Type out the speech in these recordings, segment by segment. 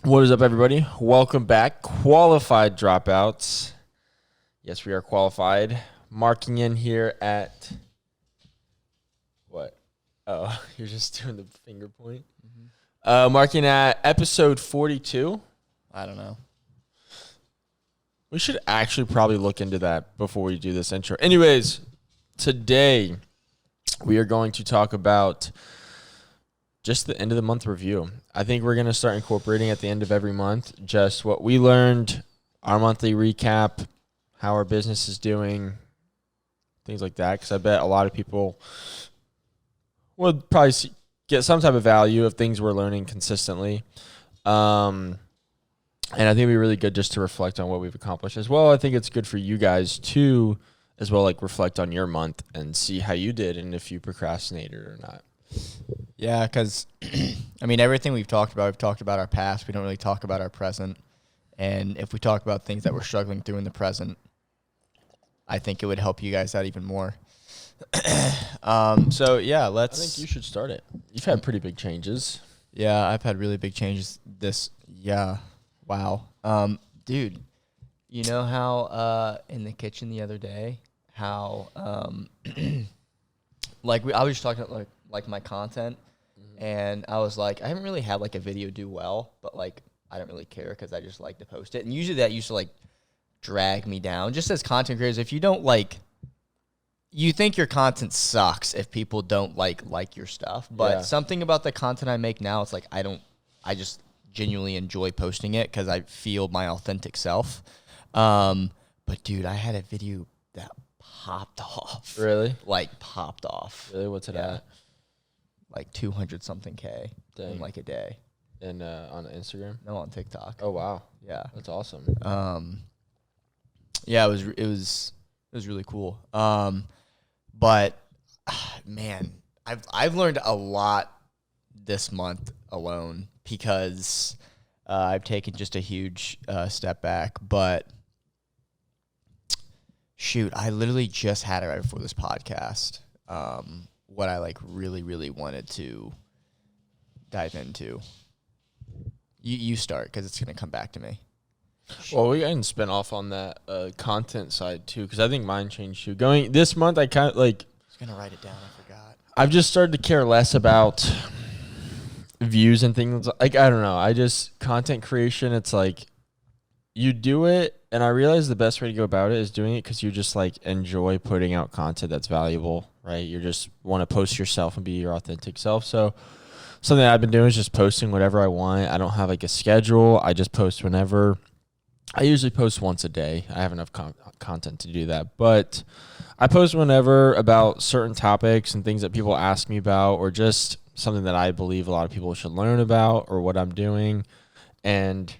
What is up, everybody? Welcome back. Qualified Dropouts. Yes, we are qualified. Marking in here at... What? Oh, you're just doing the finger point? Mm-hmm. Marking at episode 42. I don't know. We should actually probably look into that before we do this intro. Anyways, today we are going to talk about just the end of the month review. I think we're going to start incorporating at the end of every month just what we learned, our monthly recap, how our business is doing, things like that. Because I bet a lot of people would probably get some type of value of things we're learning consistently. And I think it'd be really good just to reflect on what we've accomplished as well. I think it's good for you guys to as well, like reflect on your month and see how you did and if you procrastinated or not. Yeah, because, I mean, everything we've talked about our past. We don't really talk about our present. And if we talk about things that we're struggling through in the present, I think it would help you guys out even more. So, yeah, I think you should start it. You've had pretty big changes. Yeah, I've had really big changes Wow. Dude, you know how in the kitchen the other day, how, I was just talking about, like my content, and I was like, I haven't really had, like, a video do well, but, like, I don't really care because I just like to post it. And usually that used to, like, drag me down. Just as content creators, if you don't, like, you think your content sucks if people don't, like your stuff. But something about the content I make now, it's like I just genuinely enjoy posting it because I feel my authentic self. But, dude, I had a video that popped off. Really? Like, popped off. Really? What's it at? Like 200-something K in like a day. And on Instagram? No, on TikTok. Oh, wow. Yeah. That's awesome. Yeah, it was really cool. But man, I've learned a lot this month alone because I've taken just a huge step back. But shoot, I literally just had it right before this podcast. What I like really, really wanted to dive into. You start because it's gonna come back to me. Well, we can spin off on that content side too, because I think mine changed too. Going this month, I kind of like. I was gonna write it down. I forgot. I've just started to care less about views and things. Like, I don't know. I just content creation. It's like you do it, and I realize the best way to go about it is doing it because you just like enjoy putting out content that's valuable, right? You just want to post yourself and be your authentic self. So something that I've been doing is just posting whatever I want. I don't have like a schedule. I just post whenever. I usually post once a day. I have enough content to do that. But I post whenever about certain topics and things that people ask me about or just something that I believe a lot of people should learn about or what I'm doing. And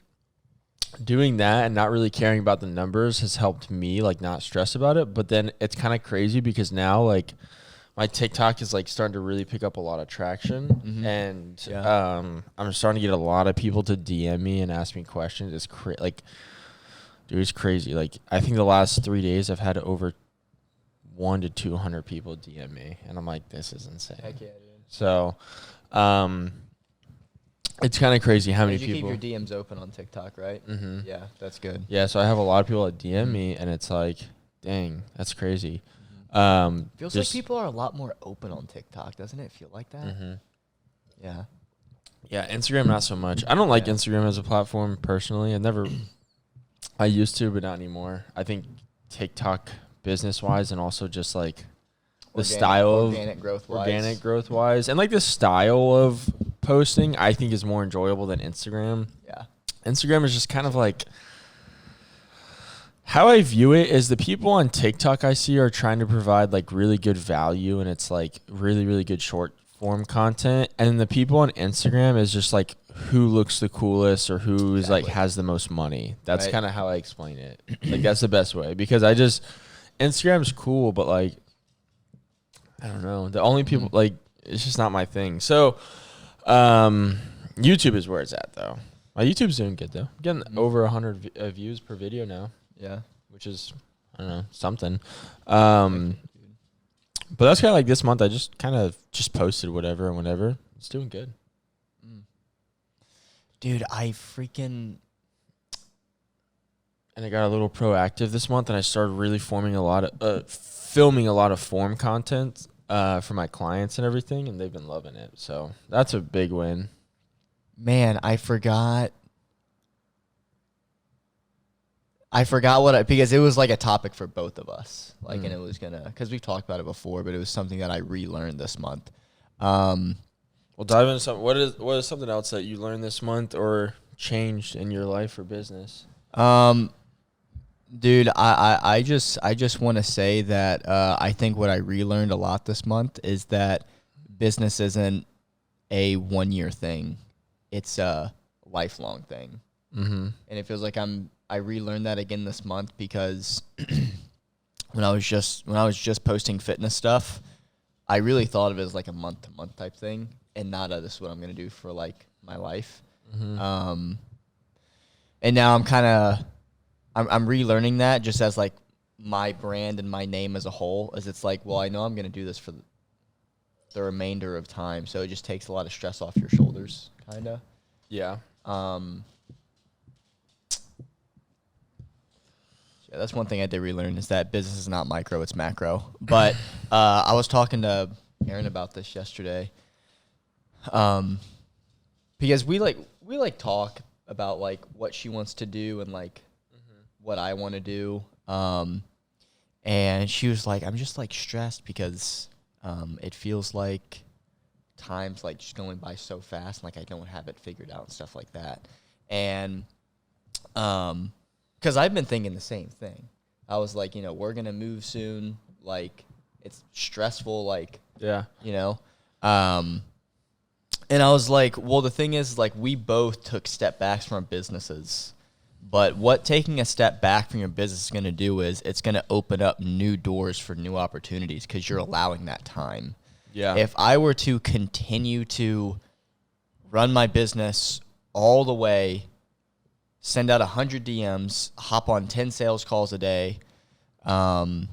doing that and not really caring about the numbers has helped me like not stress about it. But then it's kind of crazy because now like my TikTok is like starting to really pick up a lot of traction, and I'm starting to get a lot of people to DM me and ask me questions. It's dude, it's crazy. Like I think the last 3 days I've had over 100 to 200 people DM me, and I'm like, this is insane. Heck yeah, dude. So, it's kind of crazy how many people. You keep your DMs open on TikTok, right? Mm-hmm. Yeah, that's good. Yeah, so I have a lot of people that DM me, and it's like, dang, that's crazy. Feels like people are a lot more open on TikTok, doesn't it feel like that? Mm-hmm. Yeah. Yeah, Instagram not so much. I don't like Instagram as a platform personally. I used to, but not anymore. I think TikTok business-wise and also just like the style of organic growth wise and like the style of posting I think is more enjoyable than Instagram. Yeah. Instagram is just kind of like how I view it is the people on TikTok I see are trying to provide like really good value and it's like really, really good short form content. And the people on Instagram is just like who looks the coolest or who's like has the most money. That's kind of how I explain it. Like that's the best way because Instagram's cool, but like, I don't know. The only people like, it's just not my thing. So, YouTube is where it's at though. My YouTube's doing good though. I'm getting over 100 views per video now. Yeah. Which is, I don't know, something. But that's kind of like this month. I just kind of just posted whatever and whatever. It's doing good. Dude, I freaking And I got a little proactive this month, and I started really filming a lot of form content for my clients and everything, and they've been loving it. So that's a big win. man, I forgot because it was like a topic for both of us. Like, and it was because we've talked about it before, but it was something that I relearned this month. Well, dive into something. What is something else that you learned this month or changed in your life or business? Dude, I just want to say that I think what I relearned a lot this month is that business isn't a 1-year thing; it's a lifelong thing. Mm-hmm. And it feels like I relearned that again this month because when I was just posting fitness stuff, I really thought of it as like a month to month type thing, and not this is what I'm gonna do for like my life. Mm-hmm. And now I'm relearning that just as like my brand and my name as a whole, as it's like, well, I know I'm gonna do this for the remainder of time, so it just takes a lot of stress off your shoulders, kinda. Yeah. Yeah, that's one thing I did relearn is that business is not micro, it's macro. But I was talking to Erin about this yesterday. Because we talk about like what she wants to do and like what I want to do. And she was like, I'm just like stressed because it feels like time's like just going by so fast, and like I don't have it figured out and stuff like that. And because I've been thinking the same thing. I was like, we're gonna move soon. Like, it's stressful. Like, Yeah. And I was like, well, the thing is, like, we both took step backs from our businesses. But what taking a step back from your business is going to do is it's going to open up new doors for new opportunities because you're allowing that time. Yeah. If I were to continue to run my business all the way, send out 100 DMs, hop on 10 sales calls a day, then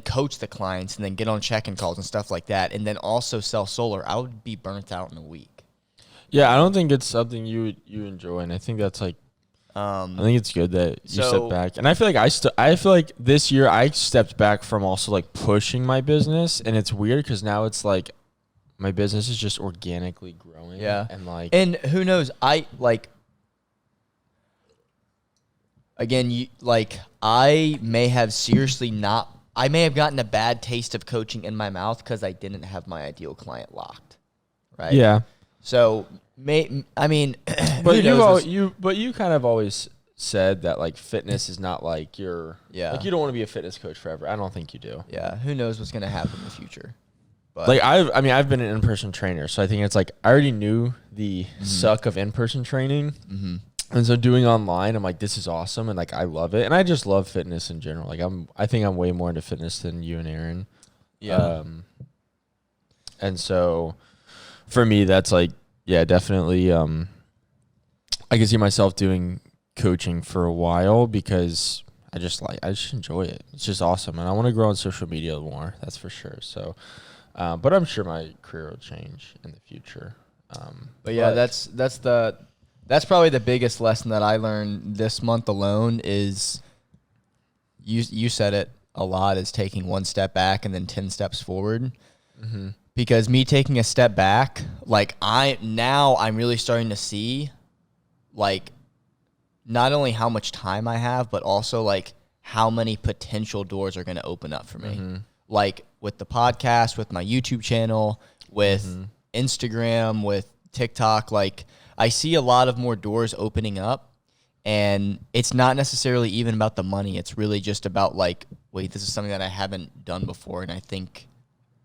coach the clients and then get on check-in calls and stuff like that, and then also sell solar, I would be burnt out in a week. Yeah, I don't think it's something you enjoy, and I think that's like, I think it's good that you step back. And I feel like I feel like this year I stepped back from also like pushing my business, and it's weird because now it's like my business is just organically growing. Yeah, and who knows? Again, I may have gotten a bad taste of coaching in my mouth because I didn't have my ideal client locked, right? Yeah. So, but you kind of always said that like fitness is not like your like you don't want to be a fitness coach forever. I don't think you do. Yeah, who knows what's gonna happen in the future? But like I've been an in-person trainer, so I think it's like I already knew the suck of in-person training. Mm-hmm. And so doing online, I'm like, this is awesome, and like I love it, and I just love fitness in general. Like I think I'm way more into fitness than you and Aaron. Yeah. And so, for me, that's like, yeah, definitely. I can see myself doing coaching for a while because I just enjoy it. It's just awesome, and I want to grow on social media more. That's for sure. So, but I'm sure my career will change in the future. But yeah, that's probably the biggest lesson that I learned this month alone is you said it a lot, is taking one step back and then 10 steps forward. Mm-hmm. Because me taking a step back, like I'm really starting to see like not only how much time I have, but also like how many potential doors are going to open up for me. Mm-hmm. Like with the podcast, with my YouTube channel, with Instagram, with TikTok, like I see a lot of more doors opening up, and it's not necessarily even about the money. It's really just about like, wait, this is something that I haven't done before, and I think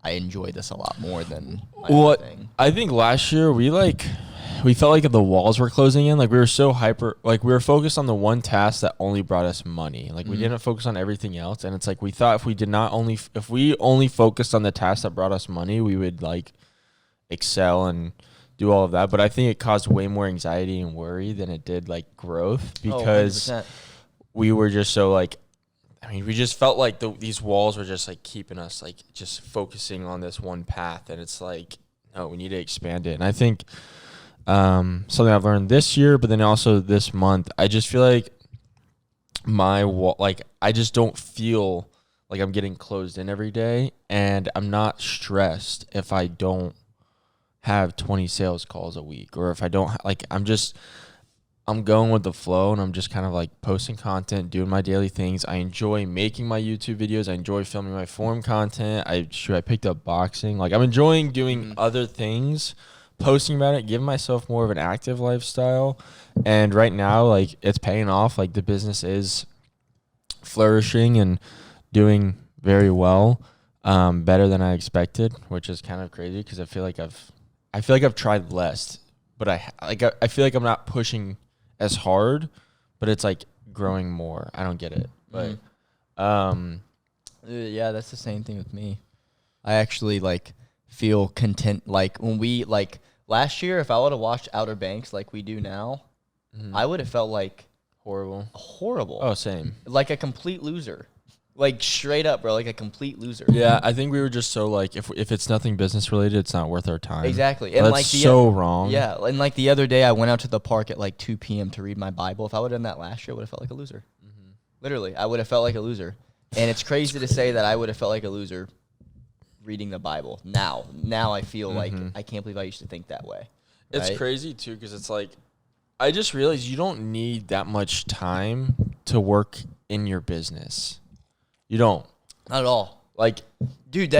I enjoy this a lot more than my thing. I think last year we felt like the walls were closing in. Like we were so we were focused on the one task that only brought us money. Like we didn't focus on everything else. And it's like we thought if we only focused on the task that brought us money, we would like excel and do all of that. But I think it caused way more anxiety and worry than it did like growth because we were just so like, we just felt like these walls were just like keeping us like just focusing on this one path. And it's like, no, we need to expand it. And I think something I've learned this year, but then also this month. I just feel like I just don't feel like I'm getting closed in every day, and I'm not stressed if I don't have 20 sales calls a week, or if I don't I'm going with the flow, and I'm just kind of like posting content, doing my daily things. I enjoy making my YouTube videos. I enjoy filming my form content. I picked up boxing. Like, I'm enjoying doing other things, posting about it, giving myself more of an active lifestyle. And right now, like, it's paying off. Like, the business is flourishing and doing very well, better than I expected, which is kind of crazy because I feel like I've tried less, but I feel like I'm not pushing as hard, but it's like growing more. I don't get it, but yeah, that's the same thing with me. I actually like feel content. Like when we like last year, if I would have watched Outer Banks like we do now, I would have felt like horrible. Oh, same. Like a complete loser. Like straight up, bro, like a complete loser. Yeah, I think we were just so like, if it's nothing business related, it's not worth our time. Exactly. And that's like wrong. Yeah, and like the other day, I went out to the park at like 2 p.m. to read my Bible. If I would have done that last year, I would have felt like a loser. Literally, I would have felt like a loser. And it's crazy to say that I would have felt like a loser reading the Bible. Now I feel like I can't believe I used to think that way. It's crazy too, because it's like, I just realized you don't need that much time to work in your business. You don't. Not at all. Like, dude,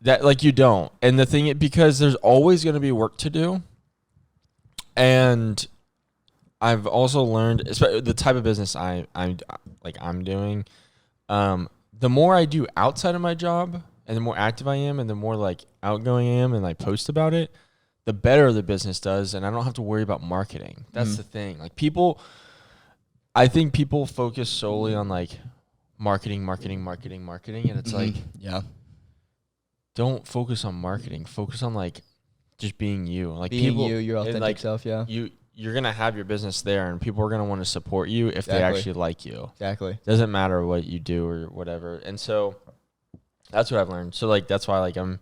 like you don't. And the thing, because there's always going to be work to do. And I've also learned, especially the type of business I'm doing, the more I do outside of my job and the more active I am and the more like outgoing I am and I post about it, the better the business does. And I don't have to worry about marketing. That's the thing. Like, I think people focus solely on like marketing. And it's like, don't focus on marketing. Focus on like just being you. Like, being your authentic self. Yeah. You're going to have your business there, and people are going to want to support you if they actually like you. Exactly. Doesn't matter what you do or whatever. And so that's what I've learned. So like, that's why like I'm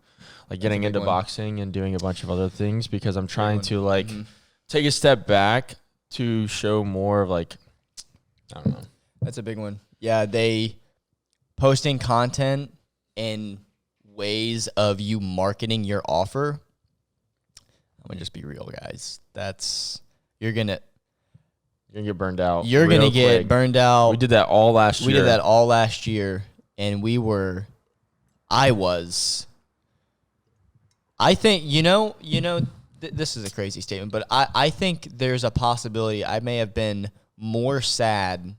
like getting into boxing and doing a bunch of other things, because I'm trying to like take a step back to show more of like, I don't know. That's a big one. Yeah, they posting content and ways of you marketing your offer. I'm gonna just be real, guys. You're gonna get burned out. You're gonna get burned out. We did that all last year. We did that all last year, and I think this is a crazy statement, but I think there's a possibility I may have been more sad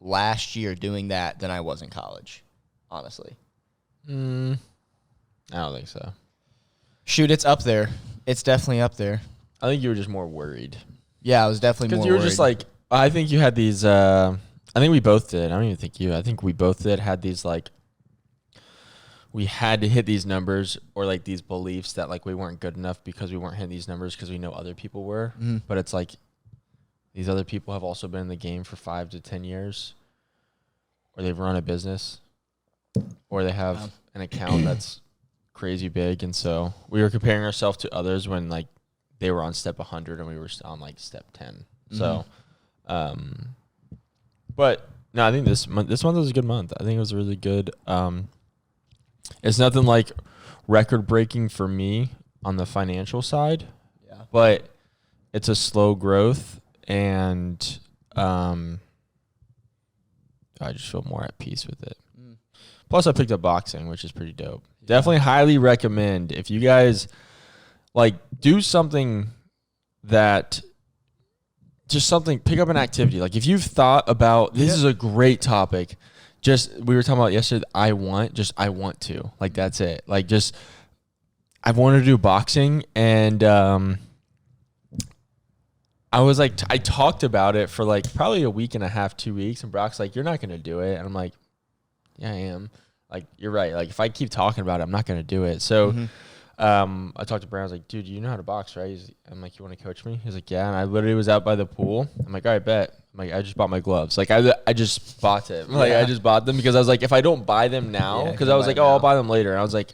last year doing that than I was in college, honestly. I don't think so. Shoot, it's up there. It's definitely up there. I think you were just more worried. Yeah, I was definitely more worried. Because you were just like, I think you had these, I think we both did. I don't even think you. I think we both had these like, we had to hit these numbers, or like these beliefs that like we weren't good enough because we weren't hitting these numbers because we know other people were. But it's like, these other people have also been in the game for 5 to 10 years, or they've run a business, or they have an account that's crazy big. And so we were comparing ourselves to others when like they were on step 100 and we were on like step 10. So, but no, I think this month was a good month. I think it was really good. It's nothing like record breaking for me on the financial side, but it's a slow growth, and I just feel more at peace with it. Plus, I picked up boxing, which is pretty dope. Definitely highly recommend, if you guys like, do something that pick up an activity. Like, if you've thought about, this is a great topic. We were talking about yesterday, I want to, like, that's it. Like, just, I've wanted to do boxing, and I was like, I talked about it for like probably a week and a half, 2 weeks, and Brock's like, you're not going to do it. And I'm like, yeah, I am. Like, you're right. Like, if I keep talking about it, I'm not going to do it. So I talked to Brown. I was like, dude, you know how to box, right? I'm like, you want to coach me? He's like, yeah. And I literally was out by the pool. I'm like, all right, bet. I'm like, I just bought my gloves. Like, I just bought it. Like, I just bought them because I was like, if I don't buy them now, because I was like, I'll buy them later. And I was like,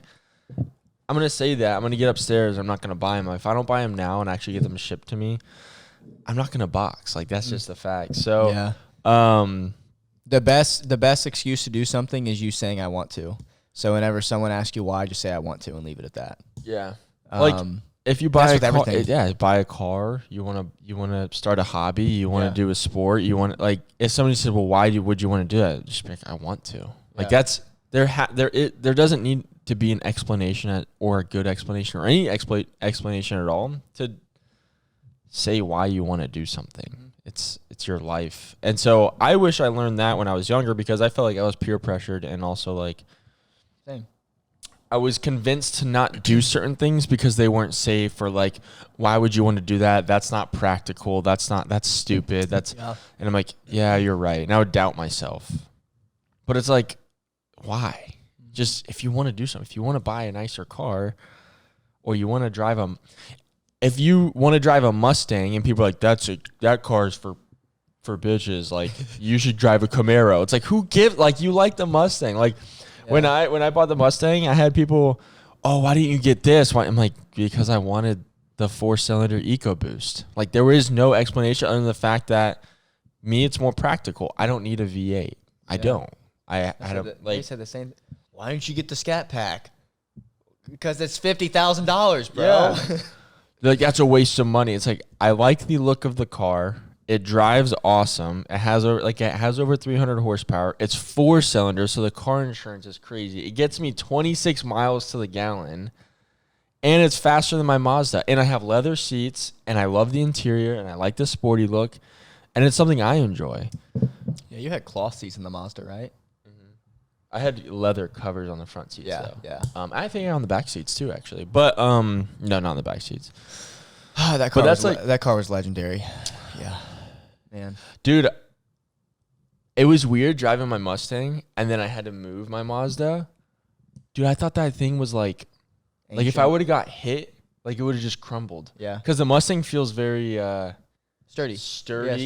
I'm going to say that. I'm going to get upstairs. I'm not going to buy them. If I don't buy them now and actually get them shipped to me, I'm not going to box. Like, that's just the fact. So, Yeah. The best excuse to do something is you saying I want to. So whenever someone asks you why, just say I want to and leave it at that. yeah. Like, if you buy that's a with car, everything. buy a car, you want to start a hobby, you want to do a sport, you want like if somebody said, "Well, would you want to do that?" Just be like, "I want to." Like that's there doesn't need to be an explanation or a good explanation or any explanation at all to say why you want to do something. It's your life. And so I wish I learned that when I was younger because I felt like I was peer pressured and also like Same. I was convinced to not do certain things because they weren't safe or like, why would you want to do that? That's not practical. That's stupid. And I'm like, yeah, you're right. And I would doubt myself. But it's like, why? Just if you want to do something, if you want to buy a nicer car or you want to drive if you want to drive a Mustang and people are like, that car is for bitches. Like you should drive a Camaro. It's like, you like the Mustang. Like, when I bought the Mustang, I had people, oh, why didn't you get this? I'm like, because I wanted the 4-cylinder EcoBoost. Like there is no explanation other than the fact that it's more practical. I don't need a V8. I don't. They said the same. Why didn't you get the Scat Pack? Because it's $50,000, bro. Yeah. Like that's a waste of money. It's like I like the look of the car. It drives awesome. It has over 300 horsepower. It's 4-cylinder, so the car insurance is crazy. It gets me 26 miles to the gallon, and it's faster than my Mazda. And I have leather seats, and I love the interior, and I like the sporty look, and it's something I enjoy. Yeah, you had cloth seats in the Mazda, right? Mm-hmm. I had leather covers on the front seats. Yeah, though. yeah. I think on the back seats too, actually. But no, not on the back seats. that car was legendary. Yeah. Man. Dude, it was weird driving my Mustang, and then I had to move my Mazda. Dude, I thought that thing was like if I would have got hit, like it would have just crumbled. Yeah. Because the Mustang feels very sturdy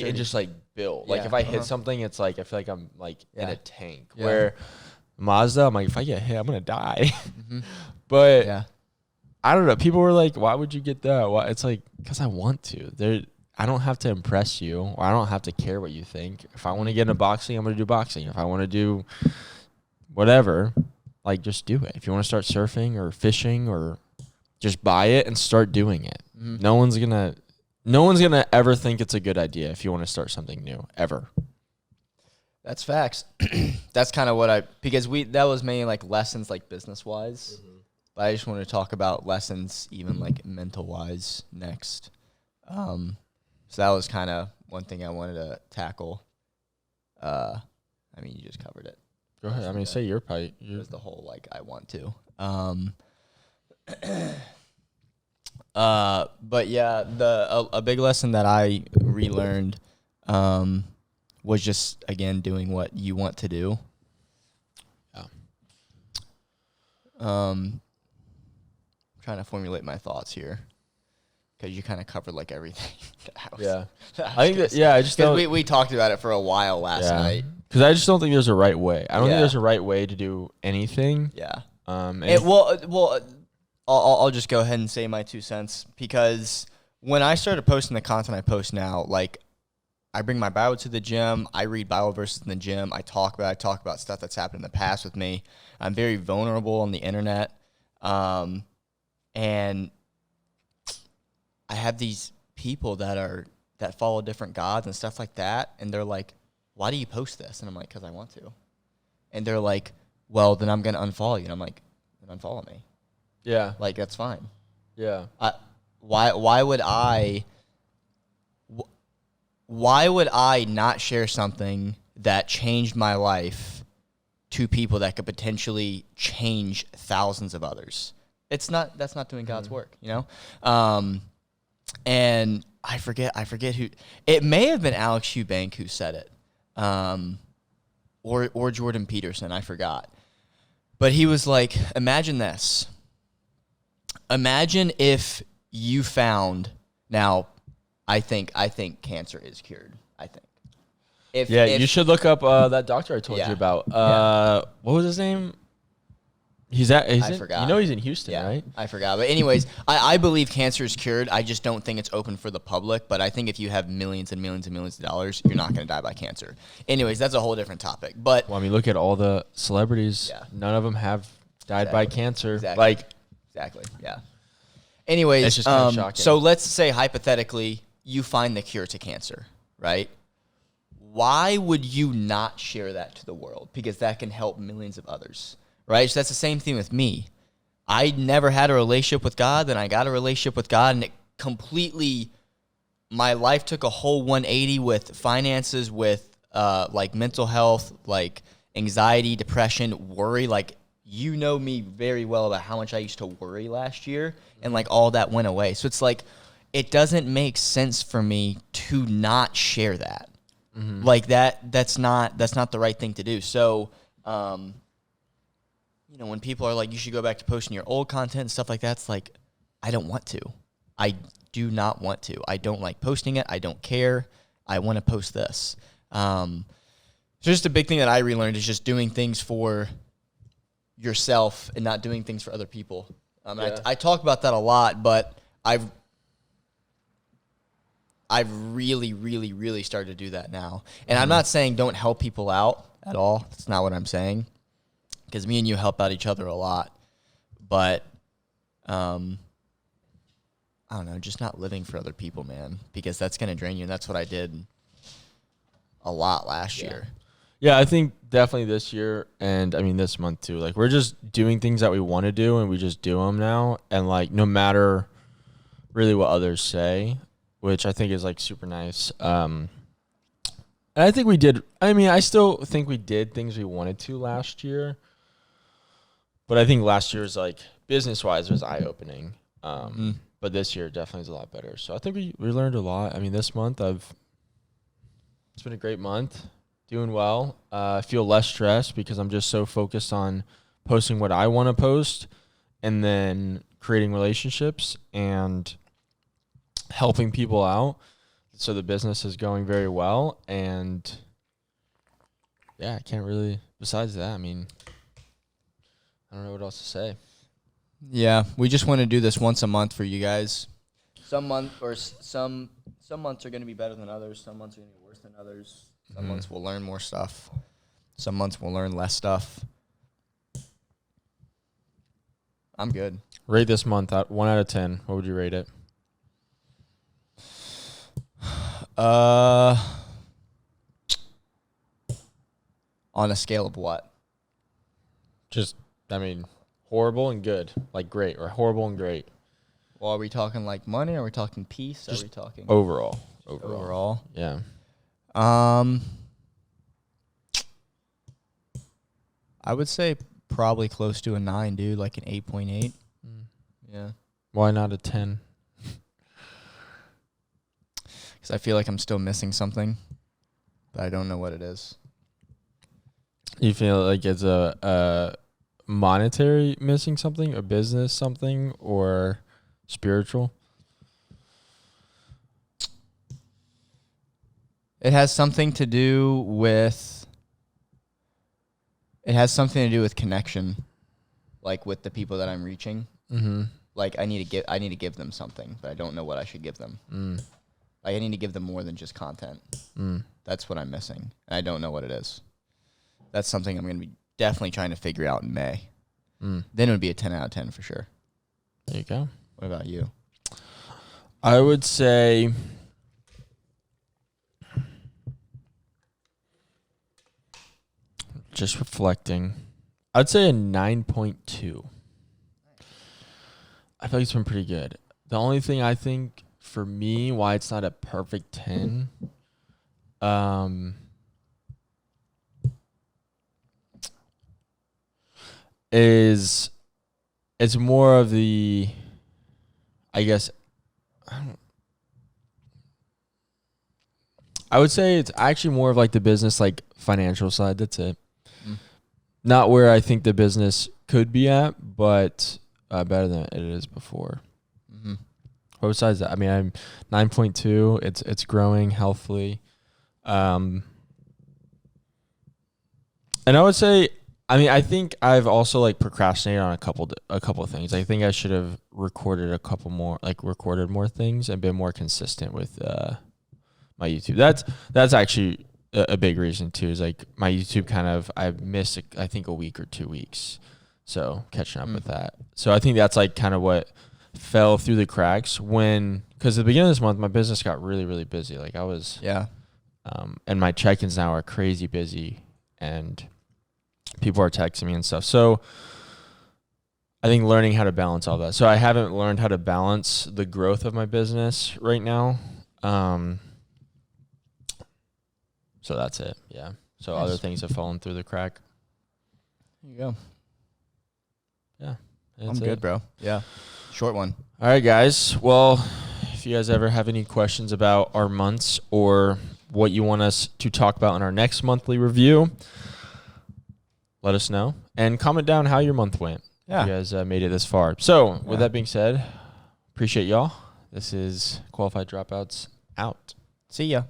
and just like built. Like if I hit something, it's like I feel like I'm like in a tank. Yeah. Where Mazda, I'm like, if I get hit, I'm gonna die. But I don't know. People were like, "Why would you get that?" Why? It's like because I want to. I don't have to impress you, or I don't have to care what you think. If I want to get into boxing, I'm going to do boxing. If I want to do whatever, like just do it. If you want to start surfing or fishing, or just buy it and start doing it. Mm-hmm. No one's gonna ever think it's a good idea if you want to start something new ever. That's facts. That's kind of what because that was mainly like lessons like business wise, but I just want to talk about lessons even like mental wise next. So that was kind of one thing I wanted to tackle. I mean, you just covered it. Go ahead. I mean, say your part. It was the whole, like, I want to. But, yeah, a big lesson that I relearned was just, again, doing what you want to do. Yeah. I'm trying to formulate my thoughts here. Because you kind of covered like everything. I think that, I just don't. We talked about it for a while last night. Because I just don't think there's a right way. I don't think there's a right way to do anything. Yeah. I'll just go ahead and say my 2 cents. Because when I started posting the content I post now, like I bring my Bible to the gym. I read Bible verses in the gym. I talk about stuff that's happened in the past with me. I'm very vulnerable on the internet. And I have these people that follow different gods and stuff like that, and they're like, "Why do you post this?" And I'm like, "Because I want to." And they're like, "Well, then I'm gonna unfollow you." And I'm like, "Then unfollow me." Yeah, like that's fine. Yeah. Why would I not share something that changed my life to people that could potentially change thousands of others? That's not doing God's work, you know? And I forget who. It may have been Alex Eubank who said it, or Jordan Peterson. I forgot, but he was like, "Imagine this. Imagine if you found now. I think cancer is cured. I think. If you should look up that doctor I told you about. What was his name? I forgot. You know he's in Houston, right? I forgot. But anyways, I believe cancer is cured. I just don't think it's open for the public. But I think if you have millions and millions and millions of dollars, you're not going to die by cancer. Anyways, that's a whole different topic. But Well, I mean, look at all the celebrities. Yeah. None of them have died by cancer. Exactly. Exactly. Yeah. Anyways, It's just kinda shocking. so let's say hypothetically you find the cure to cancer, right? Why would you not share that to the world? Because that can help millions of others, right? So that's the same thing with me. I never had a relationship with God, then I got a relationship with God, and it completely, my life took a whole 180 with finances, with like mental health, like anxiety, depression, worry. Like, you know me very well about how much I used to worry last year, and like all that went away. So it's like, it doesn't make sense for me to not share that. Mm-hmm. Like that's not the right thing to do. So, you know, when people are like, you should go back to posting your old content and stuff like that, it's like, I don't want to. I do not want to. I don't like posting it. I don't care. I want to post this. So just a big thing that I relearned is just doing things for yourself and not doing things for other people. I talk about that a lot, but I've really, really, really started to do that now. And I'm not saying don't help people out at all. That's not what I'm saying. Because me and you help out each other a lot. But, I don't know, just not living for other people, man. Because that's going to drain you. And that's what I did a lot last year. Yeah, I think definitely this year, and I mean this month too. Like, we're just doing things that we want to do, and we just do them now. And like, no matter really what others say, which I think is like super nice. And I think we did. I mean, I still think we did things we wanted to last year, but I think last year's like business wise was eye opening. But this year definitely is a lot better. So I think we learned a lot. I mean, this month it's been a great month. Doing well. I feel less stressed because I'm just so focused on posting what I want to post and then creating relationships and helping people out. So the business is going very well. And yeah, I can't really, besides that, I mean, I don't know what else to say. Yeah, we just want to do this once a month for you guys. Some months are going to be better than others. Some months are going to be worse than others. Some months we'll learn more stuff. Some months we'll learn less stuff. I'm good. Rate this month out 1 out of 10. What would you rate it? On a scale of what? Just, I mean, horrible and good. Like great, or horrible and great. Well, are we talking like money? Are we talking peace? Just are we talking overall? Overall. Yeah. I would say probably close to a 9, dude, like an 8.8. Yeah. Why not a 10? Because I feel like I'm still missing something, but I don't know what it is. You feel like it's a monetary missing something, a business something, or spiritual? It has something to do with connection, like with the people that I'm reaching. Mm-hmm. Like I need to give them something, but I don't know what I should give them. Like I need to give them more than just content. That's what I'm missing, and I don't know what it is. That's something I'm going to be definitely trying to figure out in May. Then it would be a 10 out of 10 for sure. There you go. What about you? I would say just reflecting. I'd say a 9.2. I feel like it's been pretty good. The only thing I think for me why it's not a perfect 10 is it's more of the, I guess, I would say it's actually more of like the business, like financial side. That's it. Not where I think the business could be at, but better than it is before. But besides that, I mean, I'm 9.2. It's growing healthily. And I would say I mean, I think I've also like procrastinated on a couple of things. I think I should have recorded more things and been more consistent with my YouTube. That's actually a big reason too. Is like my YouTube I missed I think a week or 2 weeks, so catching up with that. So I think that's like kind of what fell through the cracks because at the beginning of this month my business got really, really busy. Like I was and my check-ins now are crazy busy and people are texting me and stuff. So I think learning how to balance all that. So I haven't learned how to balance the growth of my business right now. So that's it. Yeah. So Nice. other things have fallen through the crack. There you go. Yeah. I'm good, bro. Yeah. Short one. All right, guys. Well, if you guys ever have any questions about our months or what you want us to talk about in our next monthly review, let us know and comment down how your month went. Yeah. You guys made it this far. So with that being said, appreciate y'all. This is Qualified Dropouts out. See ya.